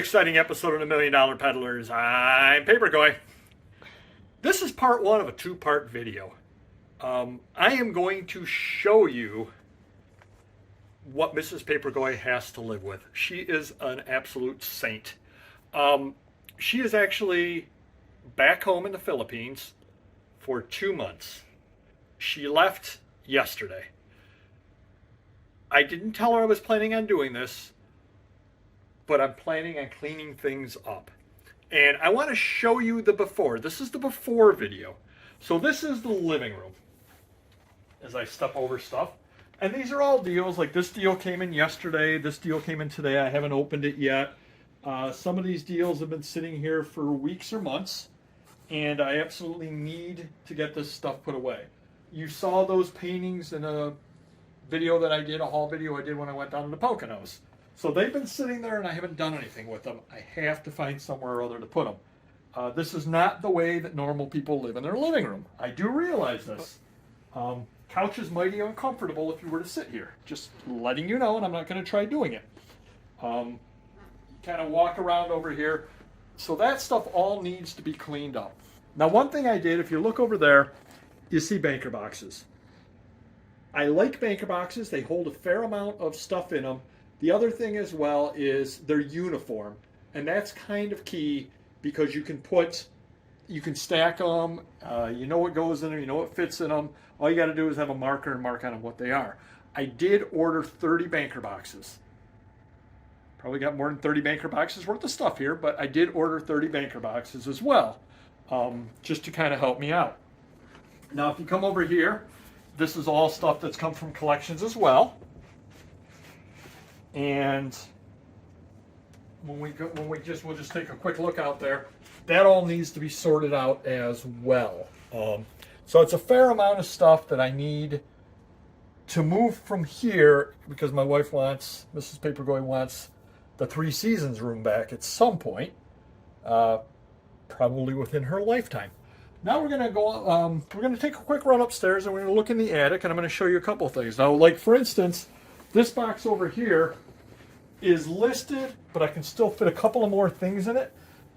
exciting episode of the $1 Million Peddlers. I'm Papergoy. This is part one of a two-part video. I am going to show you what Mrs. Papergoy has to live with. She is an absolute saint. She is actually back home in the Philippines for 2 months. She left yesterday. I didn't tell her I was planning on doing this, but I'm planning on cleaning things up. And I want to show you the before. This is the before video. So this is the living room as I step over stuff. And these are all deals. Like this deal came in yesterday. This deal came in today. I haven't opened it yet. Some of these deals have been sitting here for weeks or months. And I absolutely need to get this stuff put away. You saw those paintings in a video that I did, a haul video I did when I went down to the Poconos. So they've been sitting there and I haven't done anything with them. I have to find somewhere or other to put them. This is not the way that normal people live in their living room. I do realize this. Couch is mighty uncomfortable if you were to sit here. Just letting you know, and I'm not going to try doing it. Kind of walk around over here. So that stuff all needs to be cleaned up. Now one thing I did, if you look over there, you see banker boxes. I like banker boxes. They hold a fair amount of stuff in them. The other thing as well is they're uniform. And that's kind of key because you can stack them. You know what goes in them. You know what fits in them. All you got to do is have a marker and mark on them what they are. I did order 30 banker boxes. Probably got more than 30 banker boxes worth of stuff here, but I did order 30 banker boxes as well, just to kind of help me out. Now, if you come over here, this is all stuff that's come from collections as well. And we'll just take a quick look out there. That all needs to be sorted out as well. So it's a fair amount of stuff that I need to move from here because my wife wants, Mrs. Papergoy wants the 3 Seasons room back at some point, probably within her lifetime. Now we're going to go, we're going to take a quick run upstairs and we're going to look in the attic and I'm going to show you a couple of things. Now, like for instance, this box over here is listed, but I can still fit a couple of more things in it.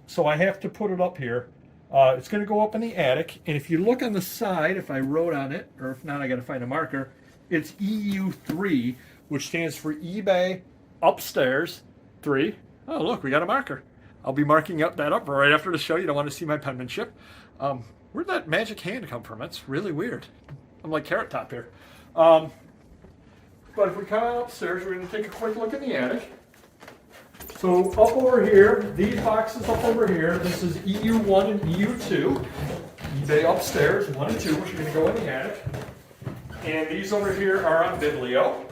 So I have to put it up here. It's going to go up in the attic. And if you look on the side, if I wrote on it, or if not, I got to find a marker, it's EU3, which stands for eBay Upstairs 3. Oh, look, we got a marker. I'll be marking that up right after the show. You don't want to see my penmanship. Where'd that magic hand come from? That's really weird. I'm like Carrot Top here. But if we come on upstairs, we're going to take a quick look in the attic. So up over here, these boxes up over here, this is EU1 and EU2. eBay Upstairs, 1 and 2, which are going to go in the attic. And these over here are on Biblio.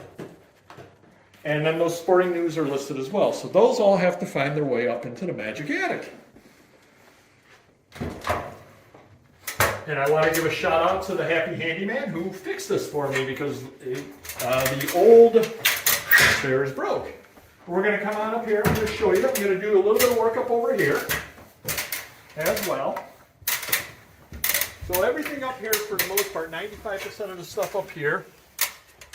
And then those sporting news are listed as well. So those all have to find their way up into the magic attic. And I want to give a shout out to the happy handyman who fixed this for me because the old stairs broke. We're going to come on up here. I'm going to show you. I'm going to do a little bit of work up over here as well. So everything up here, for the most part, 95% of the stuff up here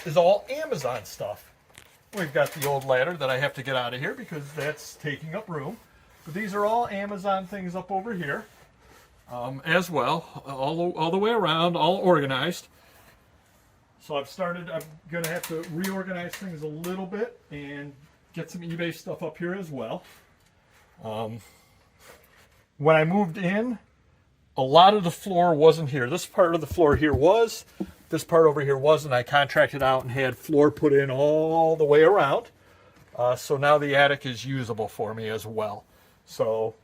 is all Amazon stuff. We've got the old ladder that I have to get out of here because that's taking up room. But these are all Amazon things up over here. As well, all the way around, all organized. So I'm going to have to reorganize things a little bit and get some eBay stuff up here as well. When I moved in, a lot of the floor wasn't here. This part of the floor here was, this part over here wasn't. I contracted out and had floor put in all the way around. So now the attic is usable for me as well. So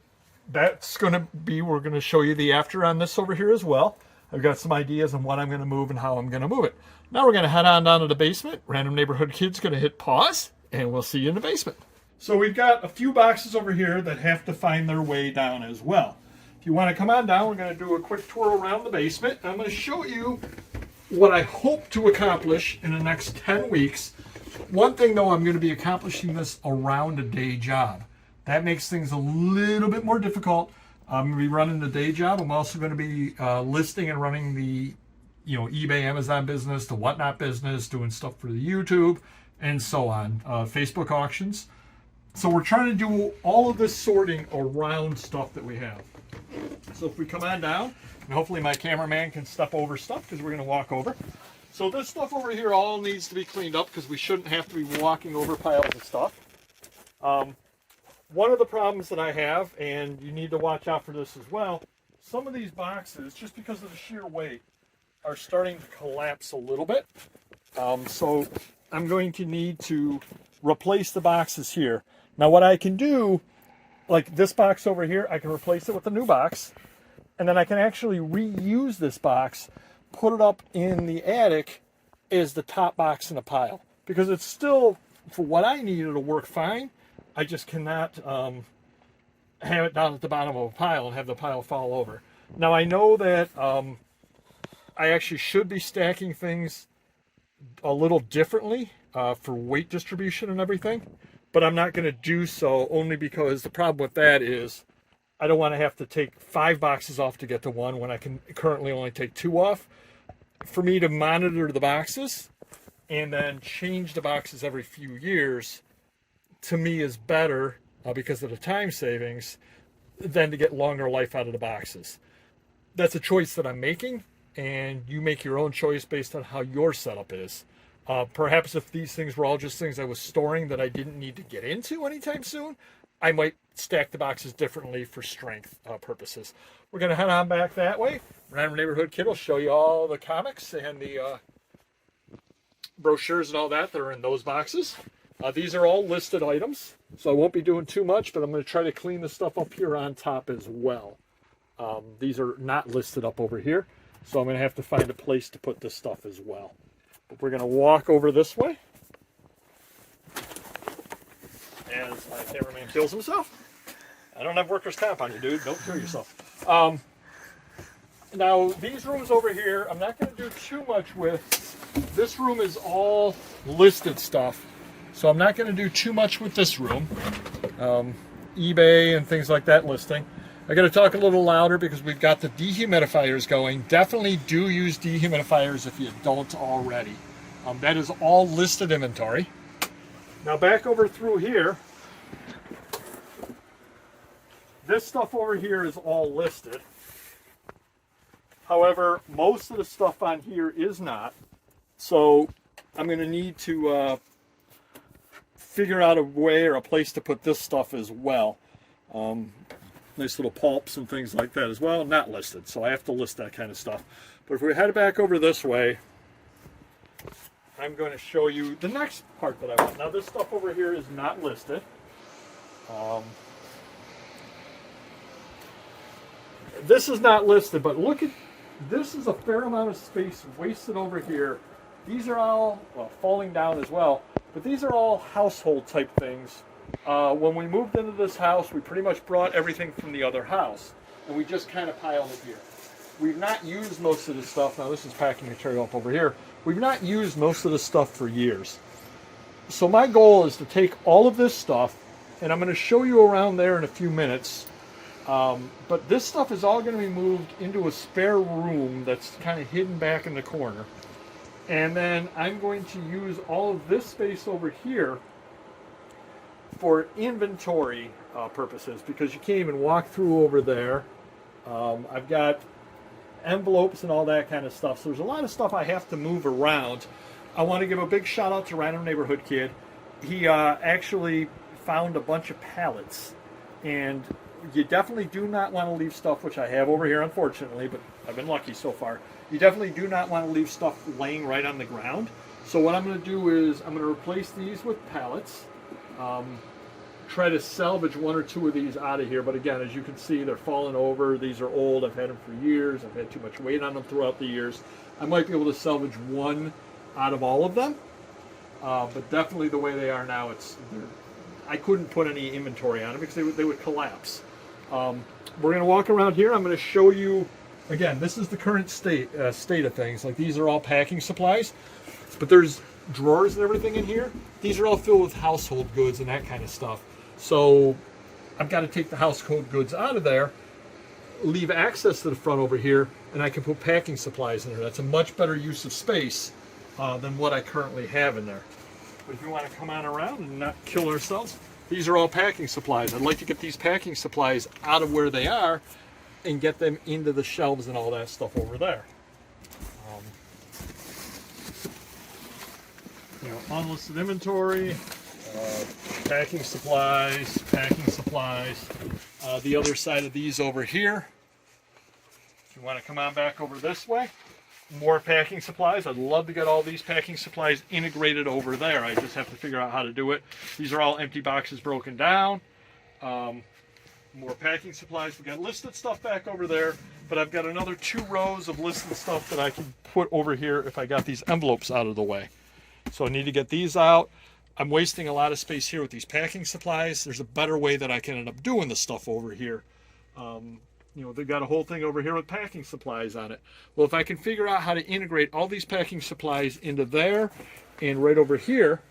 that's going to be, we're going to show you the after on this over here as well. I've got some ideas on what I'm going to move and how I'm going to move it. Now we're going to head on down to the basement. Random Neighborhood Kid's going to hit pause, and we'll see you in the basement. So we've got a few boxes over here that have to find their way down as well. If you want to come on down, we're going to do a quick tour around the basement. I'm going to show you what I hope to accomplish in the next 10 weeks. One thing, though, I'm going to be accomplishing this around a day job. That makes things a little bit more difficult. I'm going to be running the day job. I'm also going to be listing and running the eBay, Amazon business, the Whatnot business, doing stuff for the YouTube, and so on. Facebook auctions. So we're trying to do all of this sorting around stuff that we have. So if we come on down, and hopefully my cameraman can step over stuff because we're going to walk over. So this stuff over here all needs to be cleaned up because we shouldn't have to be walking over piles of stuff. One of the problems that I have, and you need to watch out for this as well, some of these boxes, just because of the sheer weight, are starting to collapse a little bit. So I'm going to need to replace the boxes here. Now what I can do, like this box over here, I can replace it with a new box, and then I can actually reuse this box, put it up in the attic as the top box in a pile. Because it's still, for what I need, it'll work fine. I just cannot have it down at the bottom of a pile and have the pile fall over. Now I know that I actually should be stacking things a little differently for weight distribution and everything, but I'm not going to do so, only because the problem with that is I don't want to have to take 5 boxes off to get to 1 when I can currently only take 2 off. For me to monitor the boxes and then change the boxes every few years, to me is better because of the time savings than to get longer life out of the boxes. That's a choice that I'm making, and you make your own choice based on how your setup is. Perhaps if these things were all just things I was storing that I didn't need to get into anytime soon, I might stack the boxes differently for strength purposes. We're going to head on back that way. Random Neighborhood Kid will show you all the comics and the brochures and all that are in those boxes. These are all listed items, so I won't be doing too much, but I'm going to try to clean the stuff up here on top as well. These are not listed up over here, so I'm going to have to find a place to put this stuff as well. But we're going to walk over this way as my cameraman kills himself. I don't have workers' comp on you, dude. Don't kill yourself. Now, these rooms over here, I'm not going to do too much with. This room is all listed stuff, so I'm not going to do too much with this room. eBay and things like that listing. I got to talk a little louder because we've got the dehumidifiers going. Definitely do use dehumidifiers if you don't already. That is all listed inventory. Now back over through here, this stuff over here is all listed. However, most of the stuff on here is not. So I'm going to need to figure out a way or a place to put this stuff as well. Nice little pulps and things like that as well, not listed. So I have to list that kind of stuff. But if we head back over this way, I'm going to show you the next part that I want. Now this stuff over here is not listed. This is not listed, but look at, this is a fair amount of space wasted over here. These are all, well, falling down as well, but these are all household type things. When we moved into this house, we pretty much brought everything from the other house, and we just kind of piled it here. We've not used most of this stuff. Now this is packing material up over here. We've not used most of this stuff for years. So my goal is to take all of this stuff, and I'm going to show you around there in a few minutes. But this stuff is all going to be moved into a spare room that's kind of hidden back in the corner. And then I'm going to use all of this space over here for inventory purposes, because you can't even walk through over there. I've got envelopes and all that kind of stuff. So there's a lot of stuff I have to move around. I want to give a big shout out to Random Neighborhood Kid. He actually found a bunch of pallets, and you definitely do not want to leave stuff, which I have over here unfortunately, but I've been lucky so far. You definitely do not want to leave stuff laying right on the ground. So what I'm going to do is I'm going to replace these with pallets. Try to salvage 1 or 2 of these out of here, but again, as you can see, they're falling over. These are old. I've had them for years. I've had too much weight on them throughout the years. I might be able to salvage 1 out of all of them, but definitely the way they are now, I couldn't put any inventory on them because they would collapse. We're going to walk around here. I'm going to show you, again, this is the current state of things. Like, these are all packing supplies, but there's drawers and everything in here. These are all filled with household goods and that kind of stuff. So I've got to take the household goods out of there, leave access to the front over here, and I can put packing supplies in there. That's a much better use of space than what I currently have in there. But if you want to come on around and not kill ourselves, These are all packing supplies. I'd like to get these packing supplies out of where they are and get them into the shelves and all that stuff over there. You know, unlisted inventory, packing supplies, packing supplies. The other side of these over here. If you want to come on back over this way, more packing supplies. I'd love to get all these packing supplies integrated over there. I just have to figure out how to do it. These are all empty boxes broken down. More packing supplies. We've got listed stuff back over there, but I've got another 2 rows of listed stuff that I can put over here if I got these envelopes out of the way. So I need to get these out. I'm wasting a lot of space here with these packing supplies. There's a better way that I can end up doing the stuff over here. You know, they've got a whole thing over here with packing supplies on it. Well, if I can figure out how to integrate all these packing supplies into there and right over here,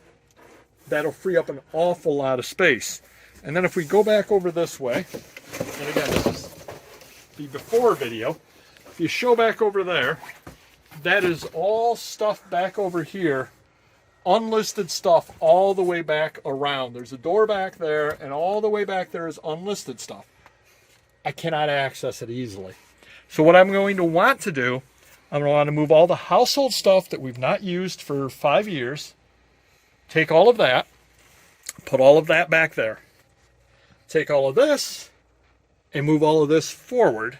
that'll free up an awful lot of space. And then if we go back over this way, and again, this is the before video, if you show back over there, that is all stuff back over here, unlisted stuff all the way back around. There's a door back there, and all the way back there is unlisted stuff. I cannot access it easily. So what I'm going to want to do, I'm going to want to move all the household stuff that we've not used for 5 years, take all of that, put all of that back there, take all of this, and move all of this forward.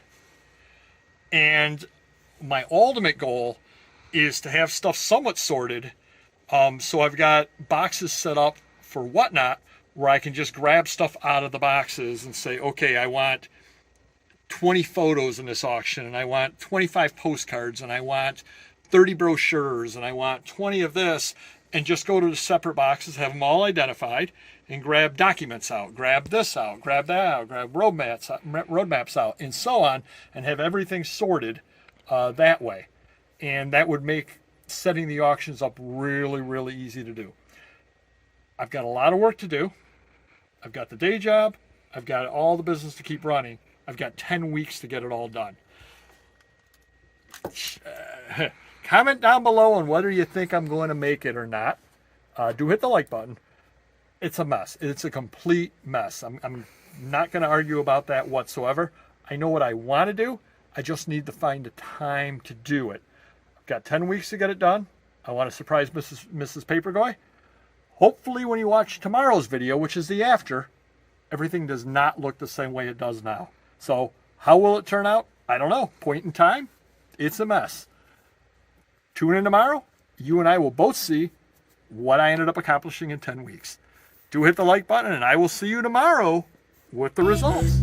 And my ultimate goal is to have stuff somewhat sorted. So I've got boxes set up for whatnot where I can just grab stuff out of the boxes and say, okay, I want 20 photos in this auction, and I want 25 postcards, and I want 30 brochures, and I want 20 of this, and just go to the separate boxes, have them all identified, and grab documents out, grab this out, grab that out, grab roadmaps out, and so on, and have everything sorted that way. And that would make setting the auctions up really, really easy to do. I've got a lot of work to do. I've got the day job. I've got all the business to keep running. I've got 10 weeks to get it all done. Comment down below on whether you think I'm going to make it or not. Do hit the like button. It's a mess. It's a complete mess. I'm not going to argue about that whatsoever. I know what I want to do. I just need to find the time to do it. I've got 10 weeks to get it done. I want to surprise Mrs. Papergoy. Hopefully when you watch tomorrow's video, which is the after, everything does not look the same way it does now. So how will it turn out? I don't know. Point in time, it's a mess. Tune in tomorrow. You and I will both see what I ended up accomplishing in 10 weeks. Do hit the like button, and I will see you tomorrow with the results.